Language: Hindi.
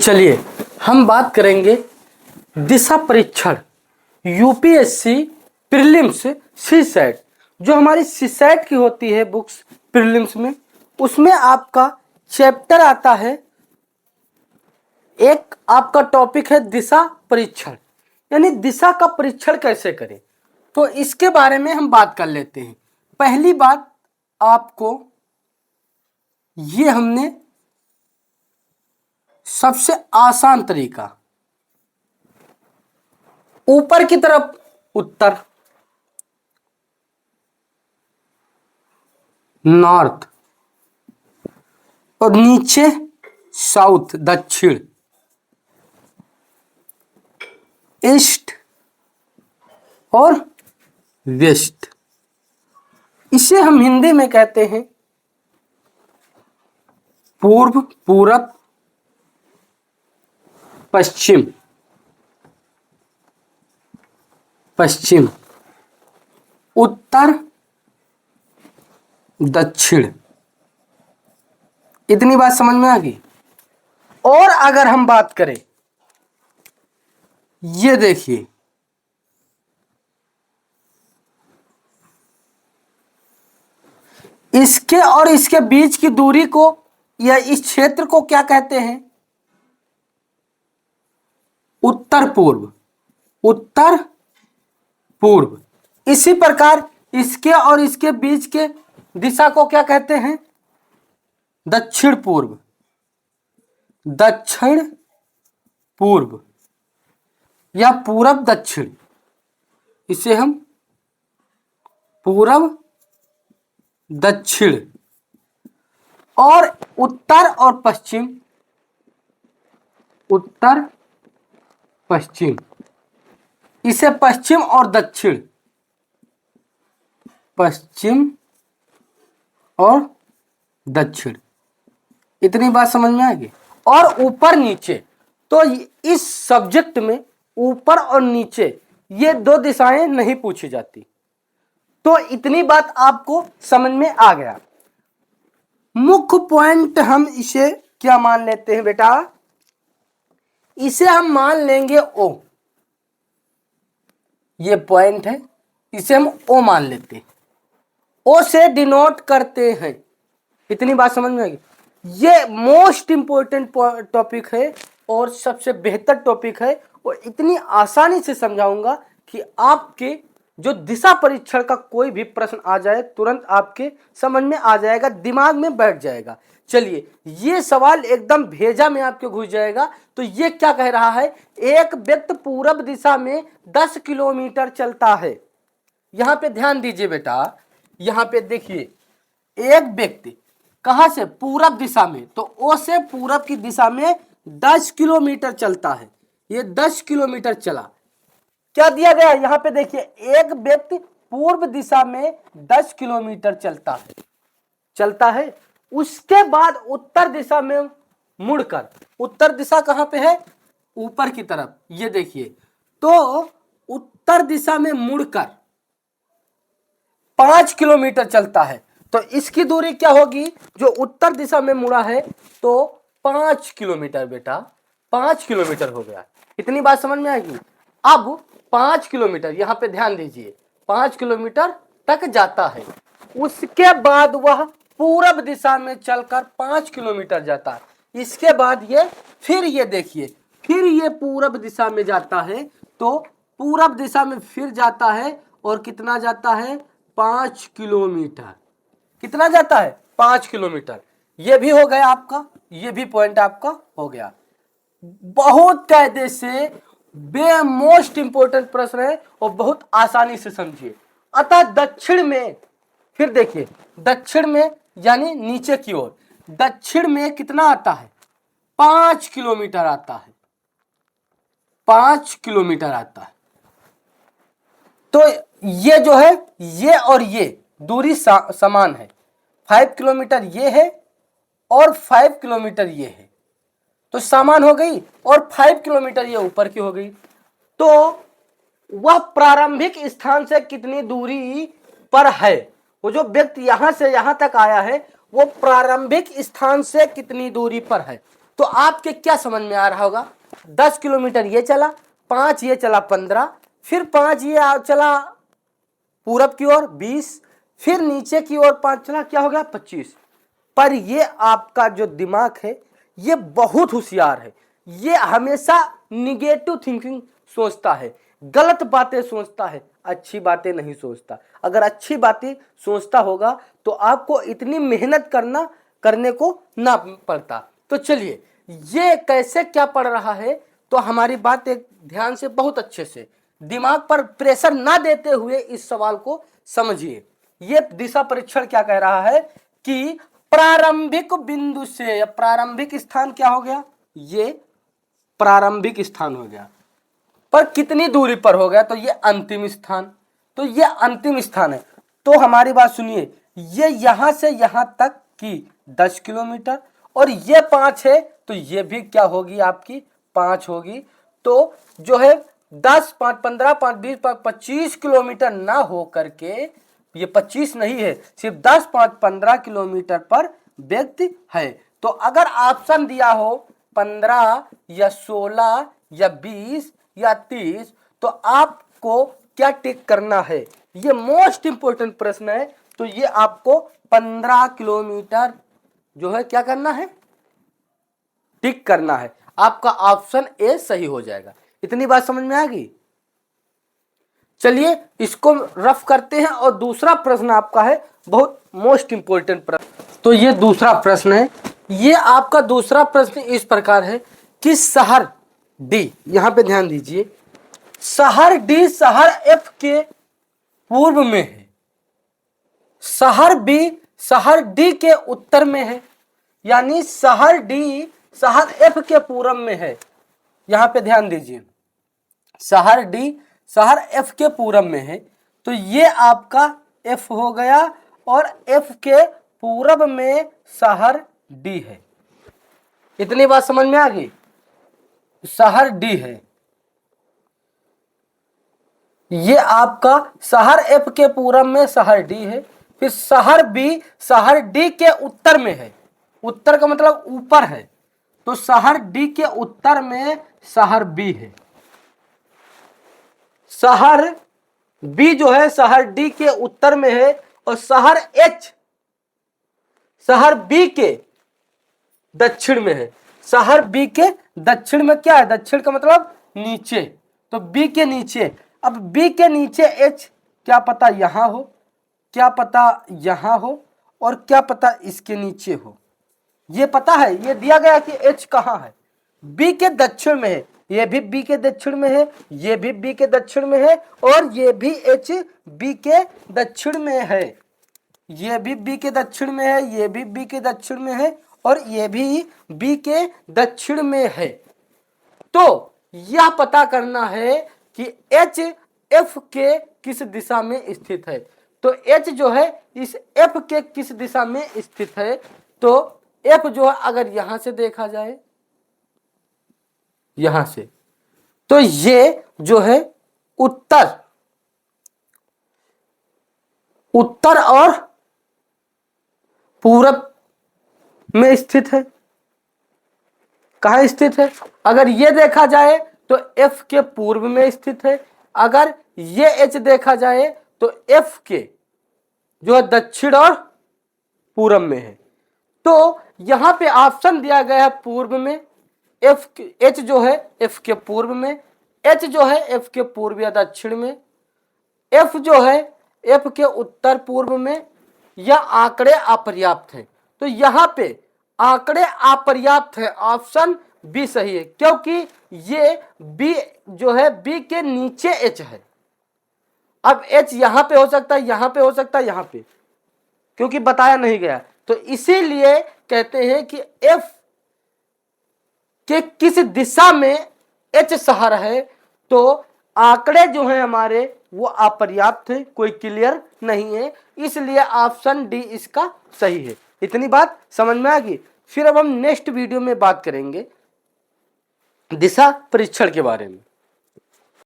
चलिए हम बात करेंगे दिशा परीक्षण यूपीएससी प्रीलिम्स सीसेट। जो हमारी सीसेट की होती है बुक्स प्रीलिम्स में, उसमें आपका चैप्टर आता है, एक आपका टॉपिक है दिशा परीक्षण, यानी दिशा का परीक्षण कैसे करें। तो इसके बारे में हम बात कर लेते हैं। पहली बात आपको ये हमने सबसे आसान तरीका, ऊपर की तरफ उत्तर नॉर्थ और नीचे साउथ दक्षिण, ईस्ट और वेस्ट, इसे हम हिंदी में कहते हैं पूर्व, पूरब, पश्चिम, पश्चिम, उत्तर, दक्षिण। इतनी बात समझ में आ गई। और अगर हम बात करें, ये देखिए इसके और इसके बीच की दूरी को या इस क्षेत्र को क्या कहते हैं? उत्तर पूर्व, उत्तर पूर्व। इसी प्रकार इसके और इसके बीच के दिशा को क्या कहते हैं? दक्षिण पूर्व, दक्षिण पूर्व या पूरब दक्षिण, इसे हम पूरब दक्षिण। और उत्तर और पश्चिम, उत्तर पश्चिम, इसे पश्चिम और दक्षिण, पश्चिम और दक्षिण। इतनी बात समझ में आएगी। और ऊपर नीचे, तो इस सब्जेक्ट में ऊपर और नीचे ये दो दिशाएं नहीं पूछी जाती। तो इतनी बात आपको समझ में आ गया। मुख्य पॉइंट हम इसे क्या मान लेते हैं बेटा? इसे हम मान लेंगे ओ। ये पॉइंट है, इसे हम ओ मान लेते हैं, ओ से डिनोट करते हैं। इतनी बात समझ में आएगी। ये मोस्ट इंपॉर्टेंट टॉपिक है और सबसे बेहतर टॉपिक है, और इतनी आसानी से समझाऊंगा कि आपके जो दिशा परीक्षण का कोई भी प्रश्न आ जाए तुरंत आपके समझ में आ जाएगा, दिमाग में बैठ जाएगा। चलिए, ये सवाल एकदम भेजा में आपके घुस जाएगा। तो ये क्या कह रहा है? एक व्यक्ति पूरब दिशा में 10 किलोमीटर चलता है। यहां पे ध्यान दीजिए बेटा, यहां पे देखिए, एक व्यक्ति कहां से? पूरब दिशा में, तो ओ से पूरब की दिशा में 10 किलोमीटर चलता है। ये 10 किलोमीटर चला। क्या दिया गया है? यहां पे देखिए, एक व्यक्ति पूर्व दिशा में 10 किलोमीटर चलता है। उसके बाद उत्तर दिशा में मुड़कर, उत्तर दिशा कहां पे है? ऊपर की तरफ। ये देखिए, तो उत्तर दिशा में मुड़कर 5 किलोमीटर चलता है। तो इसकी दूरी क्या होगी? जो उत्तर दिशा में मुड़ा है तो 5 किलोमीटर बेटा, 5 किलोमीटर हो गया। इतनी बात समझ में आएगी। अब 5 किलोमीटर, यहां पे ध्यान दीजिए, 5 किलोमीटर तक जाता है। उसके बाद वह पूरब दिशा में चलकर 5 किलोमीटर जाता है। इसके बाद ये फिर ये देखिए, फिर ये पूरब दिशा में जाता है। तो पूरब दिशा में फिर जाता है, और कितना जाता है? 5 किलोमीटर। कितना जाता है? 5 किलोमीटर। ये भी हो गया आपका, ये भी पॉइंट आपका हो गया। बहुत कायदे से मोस्ट इंपोर्टेंट प्रश्न है और बहुत आसानी से समझिए। अतः दक्षिण में, फिर देखिए, दक्षिण में यानी नीचे की ओर, दक्षिण में कितना आता है? 5 किलोमीटर आता है, 5 किलोमीटर आता है। तो ये जो है, ये और ये दूरी समान है। 5 किलोमीटर ये है और 5 किलोमीटर ये है, तो समान हो गई। और 5 किलोमीटर ये ऊपर की हो गई। तो वह प्रारंभिक स्थान से कितनी दूरी पर है? वो जो व्यक्ति यहां से यहां तक आया है, वो प्रारंभिक स्थान से कितनी दूरी पर है? तो आपके क्या समझ में आ रहा होगा, 10 किलोमीटर ये चला, 5 ये चला 15, फिर 5 ये चला पूरब की ओर 20, फिर नीचे की ओर 5 चला, क्या हो गया 25। पर ये आपका जो दिमाग है ये बहुत होशियार है, ये हमेशा निगेटिव थिंकिंग सोचता है, गलत बातें सोचता है, अच्छी बातें नहीं सोचता। अगर अच्छी बातें सोचता होगा तो आपको इतनी मेहनत करने को ना पड़ता। तो चलिए ये कैसे क्या पढ़ रहा है, तो हमारी बात एक ध्यान से बहुत अच्छे से दिमाग पर प्रेशर ना देते हुए इस सवाल को समझिए। ये दिशा परीक्षण क्या कह रहा है कि प्रारंभिक बिंदु से, प्रारंभिक स्थान क्या हो गया, ये प्रारंभिक स्थान हो गया, पर कितनी दूरी पर हो गया, तो ये अंतिम स्थान, तो ये अंतिम स्थान है। तो हमारी बात सुनिए, ये यहां से यहां तक की 10 किलोमीटर और ये 5 है, तो ये भी क्या होगी आपकी 5 होगी। तो जो है 10, 5, 15, 5, 20, 25 किलोमीटर ना हो करके, ये 25 नहीं है, सिर्फ 10, 5, 15 किलोमीटर पर व्यक्ति है। तो अगर ऑप्शन दिया हो 15 या 16 या 20 या 30, तो आपको क्या टिक करना है, ये मोस्ट इंपोर्टेंट प्रश्न है। तो ये आपको 15 किलोमीटर जो है क्या करना है, टिक करना है। आपका ऑप्शन ए सही हो जाएगा। इतनी बात समझ में आ गई। चलिए इसको रफ करते हैं और दूसरा प्रश्न आपका है बहुत मोस्ट इंपोर्टेंट प्रश्न। तो ये दूसरा प्रश्न है, ये आपका दूसरा प्रश्न इस प्रकार है कि शहर डी, यहां पे ध्यान दीजिए, शहर डी शहर एफ के पूर्व में है, शहर बी शहर डी के उत्तर में है, यानी शहर डी शहर एफ के पूरब में है। यहां पे ध्यान दीजिए, शहर डी शहर एफ के पूरब में है, तो ये आपका एफ हो गया और एफ के पूरब में शहर डी है। इतनी बात समझ में आ गई। शहर डी है, ये आपका शहर एफ के पूरब में शहर डी है। फिर शहर बी शहर डी के उत्तर में है, उत्तर का मतलब ऊपर है, तो शहर डी के उत्तर में शहर बी है। शहर बी जो है शहर डी के उत्तर में है और शहर एच शहर बी के दक्षिण में है। शहर बी के दक्षिण में क्या है, दक्षिण का मतलब नीचे, तो बी के नीचे। अब बी के नीचे एच, क्या पता यहां हो, क्या पता यहां हो, और क्या पता इसके नीचे हो। ये पता है, ये दिया गया कि एच कहां है, बी के दक्षिण में है, ये भी बी के दक्षिण में है, ये भी बी के दक्षिण में है, और ये भी एच बी के दक्षिण में है, ये भी बी के दक्षिण में है, ये भी बी के दक्षिण में है, और ये भी बी के दक्षिण में है। तो यह पता करना है कि एच एफ के किस दिशा में स्थित है। तो एच जो है इस एफ के किस दिशा में स्थित है, तो एफ जो है अगर यहां से देखा जाए, यहां से, तो ये जो है उत्तर और पूरब में स्थित है। कहां स्थित है, अगर ये देखा जाए तो एफ के पूर्व में स्थित है, अगर ये एच देखा जाए तो एफ के जो है दक्षिण और पूरब में है। तो यहां पे ऑप्शन दिया गया है पूर्व में, एच जो है एफ के पूर्व में, एच जो है एफ के पूर्व या दक्षिण में, एफ जो है एफ के उत्तर पूर्व में, या आंकड़े अपर्याप्त हैं। तो यहां पे आंकड़े अपर्याप्त है, ऑप्शन बी सही है, क्योंकि ये बी जो है बी के नीचे एच है। अब एच यहां पे हो सकता है, यहां पे हो सकता है, यहां पे, क्योंकि बताया नहीं गया। तो इसीलिए कहते हैं कि एफ के किस दिशा में एच शहर है, तो आंकड़े जो हैं हमारे वो अपर्याप्त है, कोई क्लियर नहीं है, इसलिए ऑप्शन डी इसका सही है। इतनी बात समझ में आ गई। फिर अब हम नेक्स्ट वीडियो में बात करेंगे दिशा परीक्षण के बारे में।